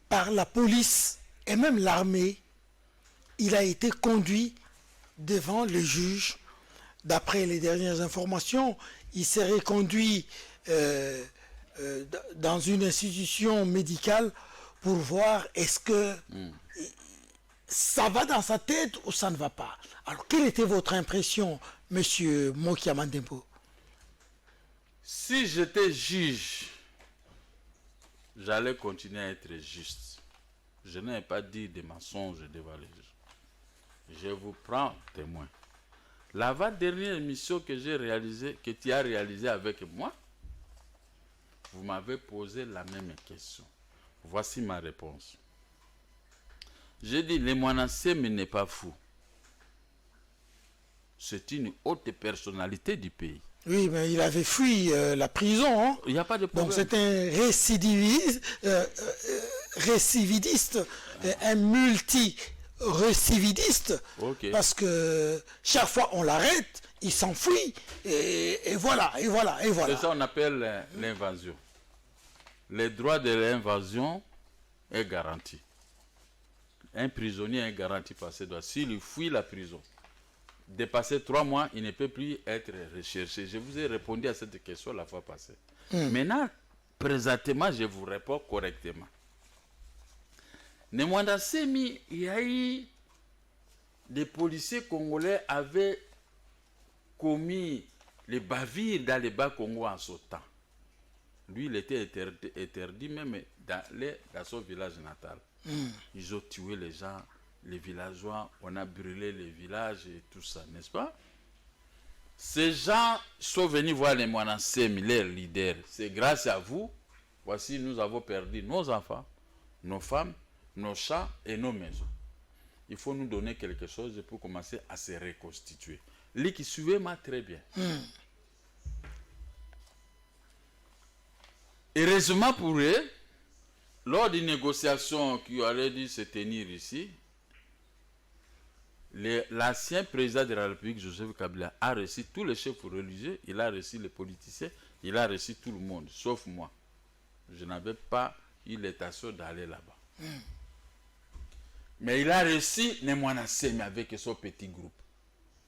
par la police et même l'armée. Il a été conduit devant le juge. D'après les dernières informations, il serait conduit dans une institution médicale pour voir est-ce que ça va dans sa tête ou ça ne va pas. Alors, quelle était votre impression, monsieur Mokia Mandembo? Si j'étais juge, j'allais continuer à être juste. Je n'ai pas dit des mensonges devant les juges. Je vous prends témoin. Dernière émission que j'ai réalisée, que tu as réalisée avec moi, vous m'avez posé la même question. Voici ma réponse. J'ai dit, le Mwanasemi n'est pas fou. C'est une haute personnalité du pays. Oui, mais il avait fui la prison. Hein. Il n'y a pas de problème. Donc c'est un récidiviste, un multi-récidiviste. Okay. Parce que chaque fois on l'arrête, il s'enfuit. Et voilà. C'est ça qu'on appelle l'invasion. Le droit de l'invasion est garanti. Un prisonnier est garanti par ses droits. S'il fuit la prison, dépasser 3 mois, il ne peut plus être recherché. Je vous ai répondu à cette question la fois passée. Maintenant, présentement, je vous réponds correctement. Le Mwanasemi, il y a eu des policiers congolais avaient commis les bavires dans les Bas-Congo en ce temps. Lui, il était interdit même dans son village natal. Ils ont tué les gens, les villageois, on a brûlé les villages et tout ça, n'est-ce pas? Ces gens sont venus voir les Mwanasemi, leurs leaders. C'est grâce à vous, voici, nous avons perdu nos enfants, nos femmes, nos chats et nos maisons. Il faut nous donner quelque chose pour commencer à se reconstituer. Les qui suivent-moi très bien. Heureusement pour eux, lors d'une négociation qui aurait dû se tenir ici, l'ancien président de la République, Joseph Kabila, a reçu tous les chefs religieux, il a reçu les politiciens, il a reçu tout le monde, sauf moi. Je n'avais pas eu l'intention d'aller là-bas. Mais il a reçu les Mwanasemi avec son petit groupe.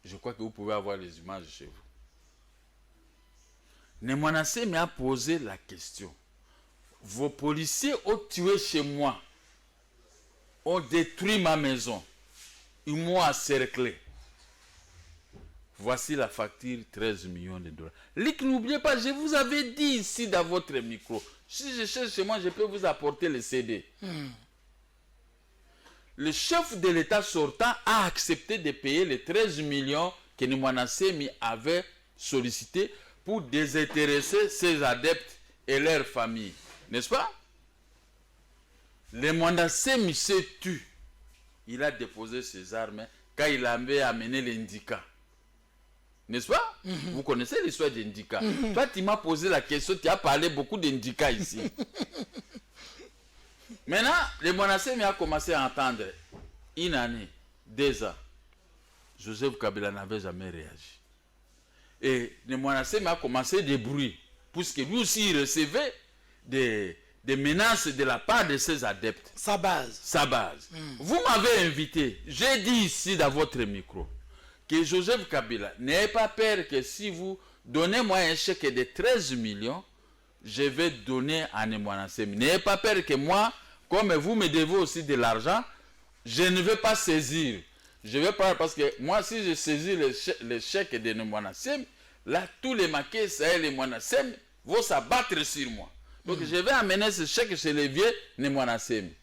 Je crois que vous pouvez avoir les images chez vous. Les Mwanasemi a posé la question. Vos policiers ont tué chez moi, ont détruit ma maison, ils m'ont encerclé. Voici la facture, 13 millions de dollars. Lick, n'oubliez pas, je vous avais dit ici dans votre micro, si je cherche chez moi, je peux vous apporter le CD. Le chef de l'État sortant a accepté de payer les 13 millions que le Mwanasemi avait sollicité pour désintéresser ses adeptes et leurs familles. N'est-ce pas? Le Mwanasemi s'est tué. Il a déposé ses armes quand il avait amené l'Indika. N'est-ce pas? Vous connaissez l'histoire d'Indika. Toi, tu m'as posé la question, tu as parlé beaucoup d'Indika ici. Maintenant, le Mwanasemi a commencé à entendre. Une année, 2 ans. Joseph Kabila n'avait jamais réagi. Et le Mwanasemi a commencé des bruits. Puisque lui aussi, il recevait des menaces de la part de ses adeptes. Sa base. Vous m'avez invité, j'ai dit ici dans votre micro, que Joseph Kabila n'ayez pas peur que si vous donnez moi un chèque de 13 millions, je vais donner à Mwanasemi. N'ayez pas peur que moi, comme vous me devez aussi de l'argent, je ne vais pas saisir. Je vais pas, parce que moi, si je saisis le chèque de Mwanasemi, là, tous les maquets, ça et les Mwanasemi vont s'abattre sur moi. Donc je vais amener ce chèque chez les vieux Mwanasemi.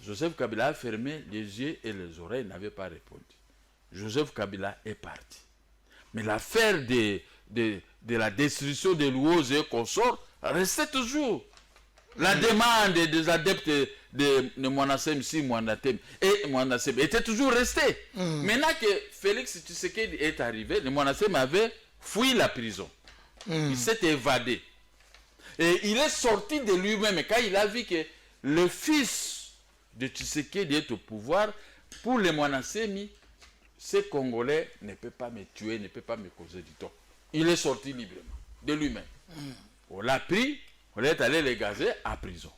Joseph Kabila a fermé les yeux et les oreilles, n'avait pas répondu. Joseph Kabila est parti. Mais l'affaire de la destruction des loueuses et consorts restait toujours. La demande des adeptes de Mwanasemi si Mwanasemi et Mwanasemi était toujours restée. Maintenant que Félix Tshisekedi est arrivé, le Mwanasemi avait fui la prison. Il s'est évadé. Et il est sorti de lui-même quand il a vu que le fils de Tshisekedi est au pouvoir. Pour les Mwanasemi, ces Congolais ne peuvent pas me tuer, ne peuvent pas me causer du tort. Il est sorti librement, de lui-même. On l'a pris, on est allé le gazer à prison.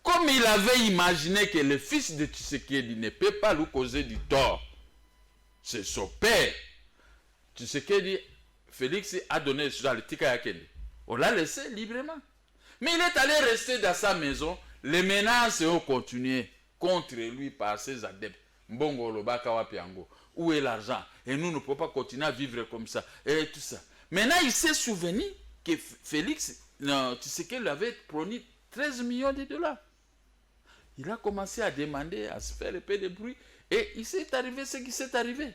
Comme il avait imaginé que le fils de Tshisekedi ne peut pas lui causer du tort, c'est son père. Tshisekedi, Félix a donné le Tika Yakende. On l'a laissé librement. Mais il est allé rester dans sa maison. Les menaces ont continué contre lui par ses adeptes. Mbongo Lobaka Wapiango. Où est l'argent? Et nous ne pouvons pas continuer à vivre comme ça. Et tout ça. Maintenant, il s'est souvenu que Félix, Tshisekedi lui avait promis 13 millions de dollars. Il a commencé à demander, à se faire un peu de bruit. Et il s'est arrivé ce qui s'est arrivé.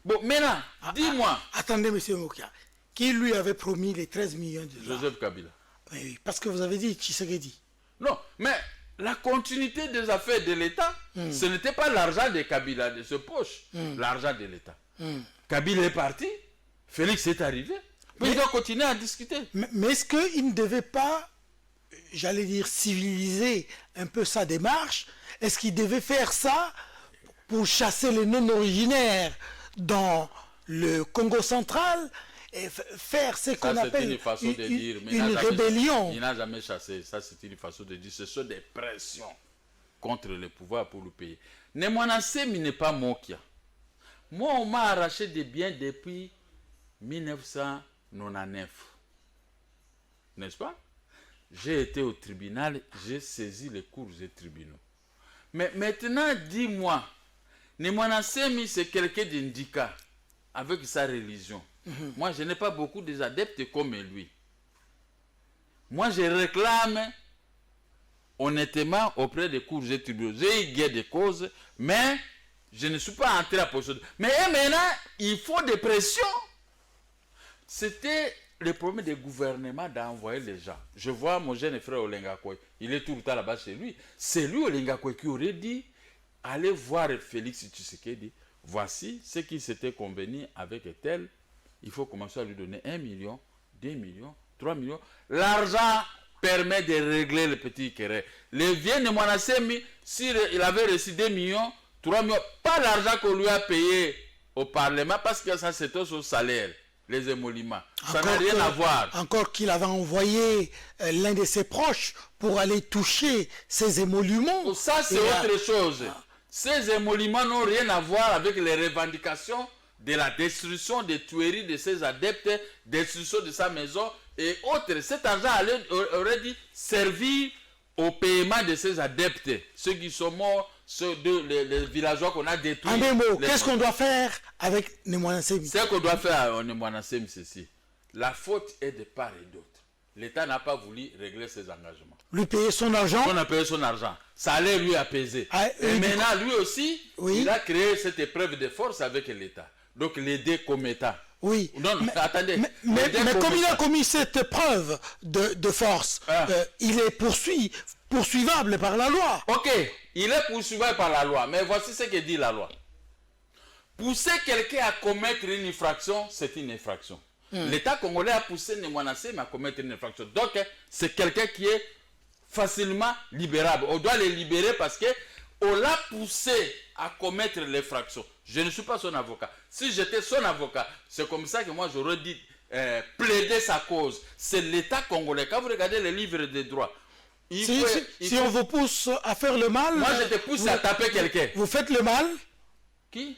Bon, maintenant, dis-moi. Attendez, monsieur Mokia. Qui lui avait promis les 13 millions de dollars? Joseph Kabila. Oui, parce que vous avez dit Tshisekedi. Non, mais la continuité des affaires de l'État, ce n'était pas l'argent de Kabila de ce poche, l'argent de l'État. Kabila est parti, Félix est arrivé, mais il doit continuer à discuter. Mais est-ce qu'il ne devait pas, j'allais dire, civiliser un peu sa démarche? Est-ce qu'il devait faire ça pour chasser les non-originaires dans le Congo central et faire ce qu'on appelle une façon de dire, mais une rébellion? Il n'a jamais chassé, ça c'est une façon de dire, ce sont des pressions contre le pouvoir pour le pays. Nemwanasemi n'est pas Mokia. Moi, on m'a arraché des biens depuis 1999. N'est-ce pas? J'ai été au tribunal, j'ai saisi les cours des tribunaux. Mais maintenant, dis-moi, Nemwanasemi, c'est quelqu'un d'indicat avec sa religion. Moi, je n'ai pas beaucoup d'adeptes comme lui. Moi, je réclame honnêtement auprès des cours des tribunaux. J'ai eu des causes, mais je ne suis pas entré à position. Mais maintenant, il faut des pressions. C'était le problème du gouvernement d'envoyer les gens. Je vois mon jeune frère Olenga Koy, il est tout le temps là-bas chez lui. C'est lui, Olenga Koy, qui aurait dit, allez voir Félix Tshisekedi, voici ce qui s'était convenu avec tel. Il faut commencer à lui donner 1 million, 2 millions, 3 millions. L'argent permet de régler le petit querelle. Le vieux Nemwanasemi, s'il avait reçu 2 millions, 3 millions, pas l'argent qu'on lui a payé au Parlement, parce que ça c'était son salaire, les émoluments. Ça n'a rien à voir. Encore qu'il avait envoyé l'un de ses proches pour aller toucher ces émoluments. Ça c'est autre chose. Ces émoluments n'ont rien à voir avec les revendications de la destruction des tueries de ses adeptes, destruction de sa maison et autres. Cet argent aurait dû servir au paiement de ses adeptes, ceux qui sont morts, les villageois qu'on a détruits. En deux mots, qu'est-ce qu'on doit faire avec Nemwanasemi? Ce qu'on doit faire à Nemwanasemi, c'est ceci. La faute est de part et d'autre. L'État n'a pas voulu régler ses engagements. Lui payer son argent? On a payé son argent. Ça allait lui apaiser. Et maintenant, lui aussi, il a créé cette épreuve de force avec l'État. Donc, l'aider comme État. Oui. Non, mais attendez. Mais comme il a commis cette preuve de force, il est poursuivable par la loi. Ok, il est poursuivable par la loi. Mais voici ce que dit la loi. Pousser quelqu'un à commettre une infraction, c'est une infraction. L'État congolais a poussé Nemwanasemi à commettre une infraction. Donc, c'est quelqu'un qui est facilement libérable. On doit le libérer parce que on l'a poussé à commettre l'infraction. Je ne suis pas son avocat. Si j'étais son avocat, c'est comme ça que moi j'aurais dit plaider sa cause. C'est l'État congolais. Quand vous regardez les livres de droit, si on vous pousse à faire le mal... Moi je te pousse à taper quelqu'un. Vous faites le mal? Qui?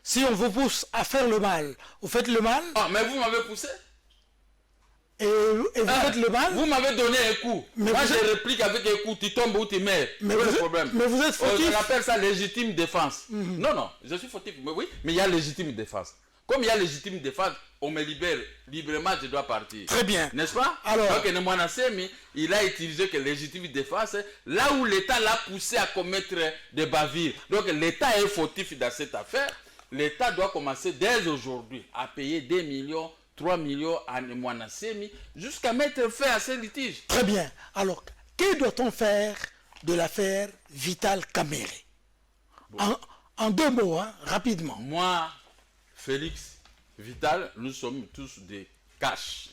Si on vous pousse à faire le mal, vous faites le mal? Ah, mais vous m'avez poussé. Et vous faites le mal? Vous m'avez donné un coup. Moi je réplique avec un coup, tu tombes ou tu meurs. Mais vous êtes fautif. On appelle ça légitime défense. Non, je suis fautif. Mais oui, mais il y a légitime défense. Comme il y a légitime défense, on me libère. Librement, je dois partir. Très bien. N'est-ce pas? Alors, donc, Nemwanasemi, il a utilisé que légitime défense là où l'État l'a poussé à commettre des bavures. Donc, l'État est fautif dans cette affaire. L'État doit commencer dès aujourd'hui à payer 2 millions, 3 millions à Nemwanasemi jusqu'à mettre fin à ces litiges. Très bien. Alors, que doit-on faire de l'affaire Vital Kamerhe? Bon. En 2 mots, rapidement. Moi, Félix, Vital, nous sommes tous des caches.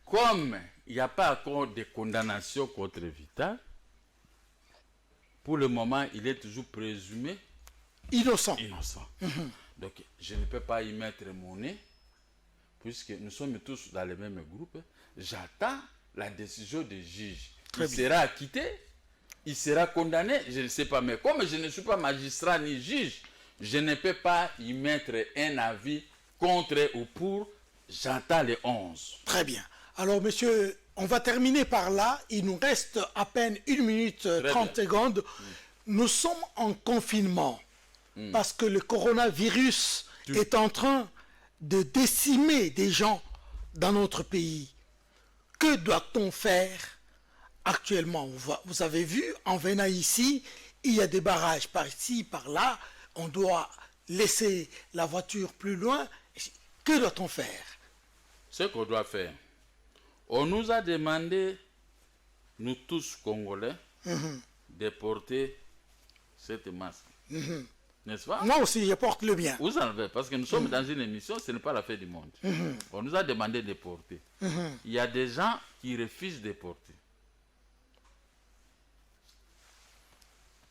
Comme il n'y a pas encore de condamnation contre Vital, pour le moment, il est toujours présumé innocent. Donc, je ne peux pas y mettre mon nez, puisque nous sommes tous dans le même groupe. J'attends la décision du juge. Il sera acquitté, il sera condamné, je ne sais pas. Mais comme je ne suis pas magistrat ni juge, je ne peux pas y mettre un avis contre ou pour. J'attends les 11. Très bien. Alors, monsieur, on va terminer par là. Il nous reste à peine 1 minute 30 secondes. Nous sommes en confinement parce que le coronavirus est en train de décimer des gens dans notre pays. Que doit-on faire actuellement? Vous avez vu, en venant ici, il y a des barrages par ici, par là, on doit laisser la voiture plus loin. Que doit-on faire? Ce qu'on doit faire, on nous a demandé, nous tous Congolais, de porter cette masque. N'est-ce pas? Moi aussi, je porte le bien. Vous en avez, parce que nous sommes dans une émission, ce n'est pas la fête du monde. On nous a demandé de porter. Il y a des gens qui refusent de porter.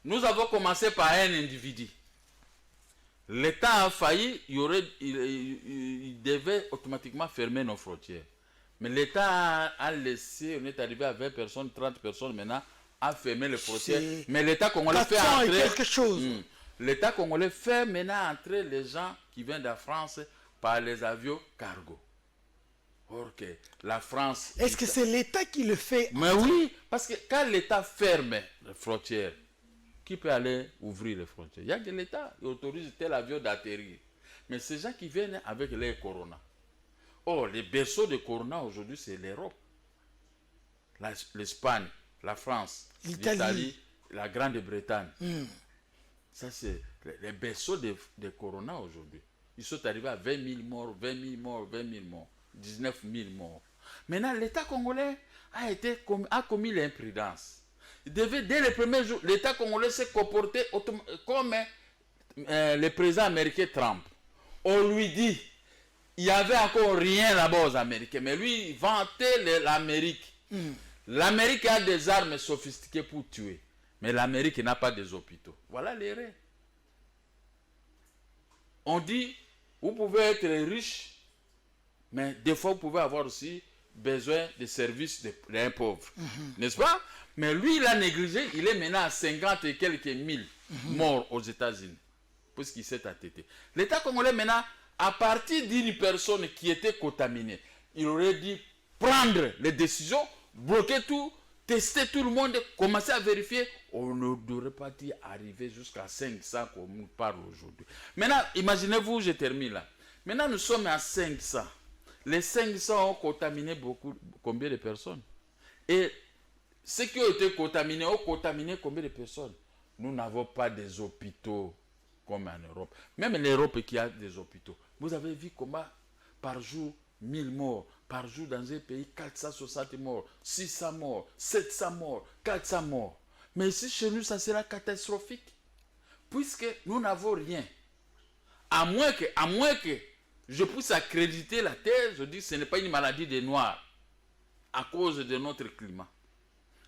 Nous avons commencé par un individu. L'État a failli, il devait automatiquement fermer nos frontières. Mais l'État a laissé, on est arrivé à 20 personnes, 30 personnes maintenant, a fermé les frontières. Mais l'État congolais fait entrer... quelque chose. L'État congolais fait maintenant entrer les gens qui viennent de la France par les avions cargo. Or que la France... Est-ce que c'est l'État qui le fait? Mais oui, parce que quand l'État ferme les frontières, qui peut aller ouvrir les frontières? Il y a que l'État qui autorise tel avion d'atterrir. Mais ces gens qui viennent avec les corona. Or, les berceaux de corona aujourd'hui, c'est l'Europe. L'Espagne, la France, l'Italie, la Grande-Bretagne. Ça, c'est les berceaux de corona aujourd'hui. Ils sont arrivés à 20 000 morts, 20 000 morts, 20 000 morts, 19 000 morts. Maintenant, l'État congolais a commis l'imprudence. Il devait, dès les premiers jours, l'État congolais s'est comporté comme le président américain Trump. On lui dit, il n'y avait encore rien là-bas aux Américains, mais lui, il vantait l'Amérique. L'Amérique a des armes sophistiquées pour tuer, mais l'Amérique n'a pas des hôpitaux. Voilà l'erreur. On dit, vous pouvez être riche, mais des fois, vous pouvez avoir aussi besoin des services d'un pauvre. N'est-ce pas? Mais lui, il a négligé, il est maintenant à 50 et quelques mille morts aux États-Unis, puisqu'il s'est attêté. L'État congolais, maintenant, à partir d'une personne qui était contaminée, il aurait dû prendre les décisions, bloquer tout, tester tout le monde, commencer à vérifier. On ne devrait pas dire arriver jusqu'à 500 comme on parle aujourd'hui. Maintenant, imaginez-vous, je termine là. Maintenant, nous sommes à 500. Les 500 ont contaminé combien de personnes? Et ceux qui ont été contaminés ont contaminé combien de personnes? Nous n'avons pas des hôpitaux comme en Europe. Même l'Europe qui a des hôpitaux. Vous avez vu comment par jour 1000 morts, par jour dans un pays 460 morts, 600 morts, 700 morts, 400 morts. Mais ici chez nous, ça sera catastrophique. Puisque nous n'avons rien. À moins que je puisse accréditer la thèse, je dis que ce n'est pas une maladie des Noirs à cause de notre climat.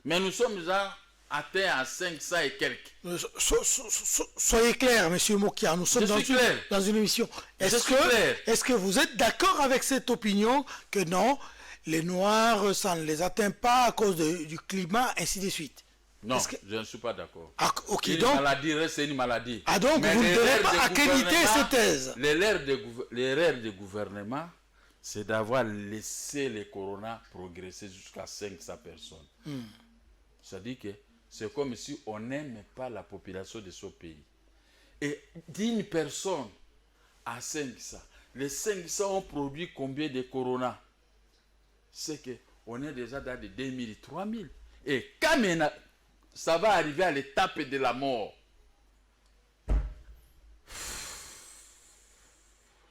Mais nous sommes déjà atteints à 500 et quelques. Soyez clair, M. Mokia, nous sommes dans une émission. Est-ce que vous êtes d'accord avec cette opinion que non, les Noirs, ça ne les atteint pas à cause du climat, ainsi de suite? Non, je ne suis pas d'accord. Ah, ok, une maladie reste une maladie. Ah donc, mais vous ne devez pas accréditer cette thèse. L'erreur du gouvernement, c'est d'avoir laissé les corona progresser jusqu'à 500 personnes. C'est-à-dire que c'est comme si on n'aimait pas la population de ce pays. Et d'une personne à 500, les 500 ont produit combien de corona? C'est qu'on est déjà dans des 2000, 3000. Et quand maintenant, ça va arriver à l'étape de la mort,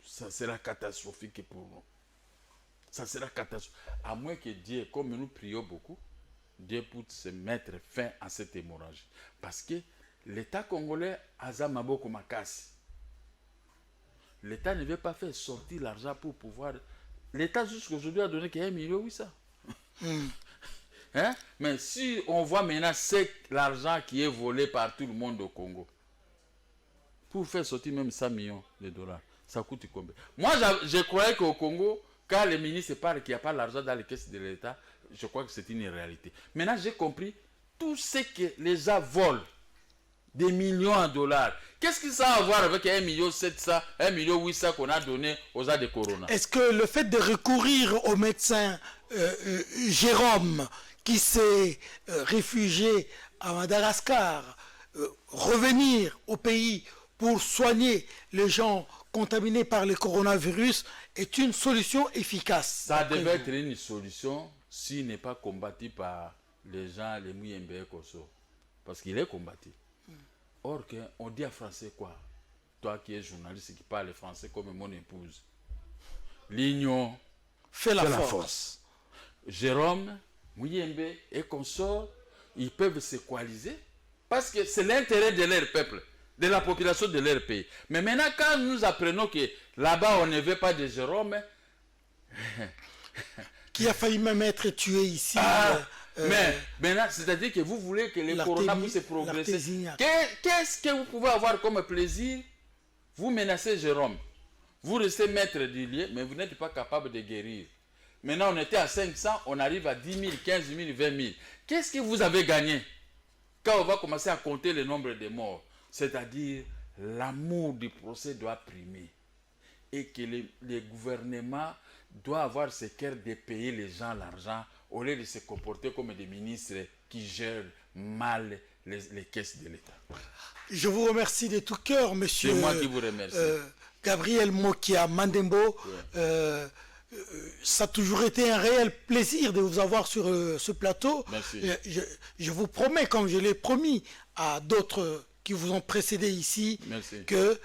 ça sera catastrophique pour nous. Ça sera catastrophique. À moins que Dieu, comme nous prions beaucoup, Dieu puisse se mettre fin à cette hémorragie. Parce que l'État congolais a Zamaboko Makasi. L'État ne veut pas faire sortir l'argent pour pouvoir... L'État jusqu'à aujourd'hui a donné qu'un million, oui ça. Hein? Mais si on voit maintenant c'est l'argent qui est volé par tout le monde au Congo, pour faire sortir même 100 millions de dollars, ça coûte combien? Moi, je croyais qu'au Congo, quand les ministres parlent qu'il n'y a pas l'argent dans les caisses de l'État, je crois que c'est une réalité. Maintenant, j'ai compris tout ce que les gens volent, des millions de dollars. Qu'est-ce que ça a à voir avec 1,7 million, 1,8 million qu'on a donné aux gens de Corona? Est-ce que le fait de recourir au médecin Jérôme, qui s'est réfugié à Madagascar, revenir au pays pour soigner les gens contaminés par le coronavirus, est une solution efficace? Ça devait être une solution s'il n'est pas combattu par les gens, les Mouyembe Koso. Parce qu'il est combattu. Or, on dit en français quoi? Toi qui es journaliste qui parle français comme mon épouse. L'union fait la force. Jérôme, Mouyembe et consorts, ils peuvent se coaliser parce que c'est l'intérêt de leur peuple, de la population de leur pays. Mais maintenant, quand nous apprenons que là-bas, on ne veut pas de Jérôme, qui a failli même être tué ici. Mais maintenant, c'est-à-dire que vous voulez que les Corona puissent progresser. Qu'est-ce que vous pouvez avoir comme plaisir? Vous menacez Jérôme. Vous restez maître du lieu, mais vous n'êtes pas capable de guérir. Maintenant, on était à 500, on arrive à 10 000, 15 000, 20 000. Qu'est-ce que vous avez gagné quand on va commencer à compter le nombre de morts? C'est-à-dire, l'amour du procès doit primer. Et que les gouvernements doivent avoir ce cœur de payer les gens l'argent au lieu de se comporter comme des ministres qui gèrent mal les caisses de l'État. Je vous remercie de tout cœur, monsieur. C'est moi qui vous remercie. Gabriel Mokia Mandembo. Ouais. Ça a toujours été un réel plaisir de vous avoir sur ce plateau. Merci. Je vous promets, comme je l'ai promis à d'autres qui vous ont précédé ici, Merci. que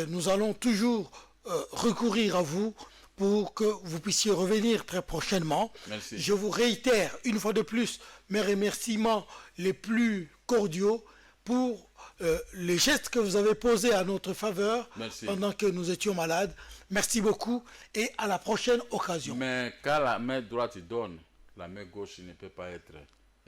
nous allons toujours recourir à vous pour que vous puissiez revenir très prochainement. Merci. Je vous réitère une fois de plus mes remerciements les plus cordiaux pour les gestes que vous avez posés à notre faveur. Merci. Pendant que nous étions malades. Merci beaucoup et à la prochaine occasion. Mais quand la main droite donne, la main gauche ne peut pas être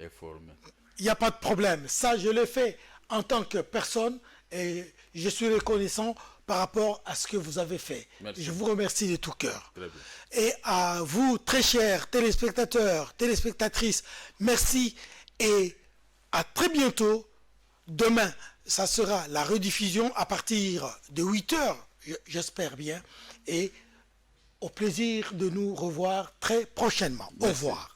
informée. Il n'y a pas de problème. Ça, je l'ai fait en tant que personne et je suis reconnaissant par rapport à ce que vous avez fait. Merci. Je vous remercie de tout cœur. Très bien. Et à vous, très chers téléspectateurs, téléspectatrices, merci et à très bientôt. Demain, ça sera la rediffusion à partir de 8 heures, j'espère bien. Et au plaisir de nous revoir très prochainement. Merci. Au revoir.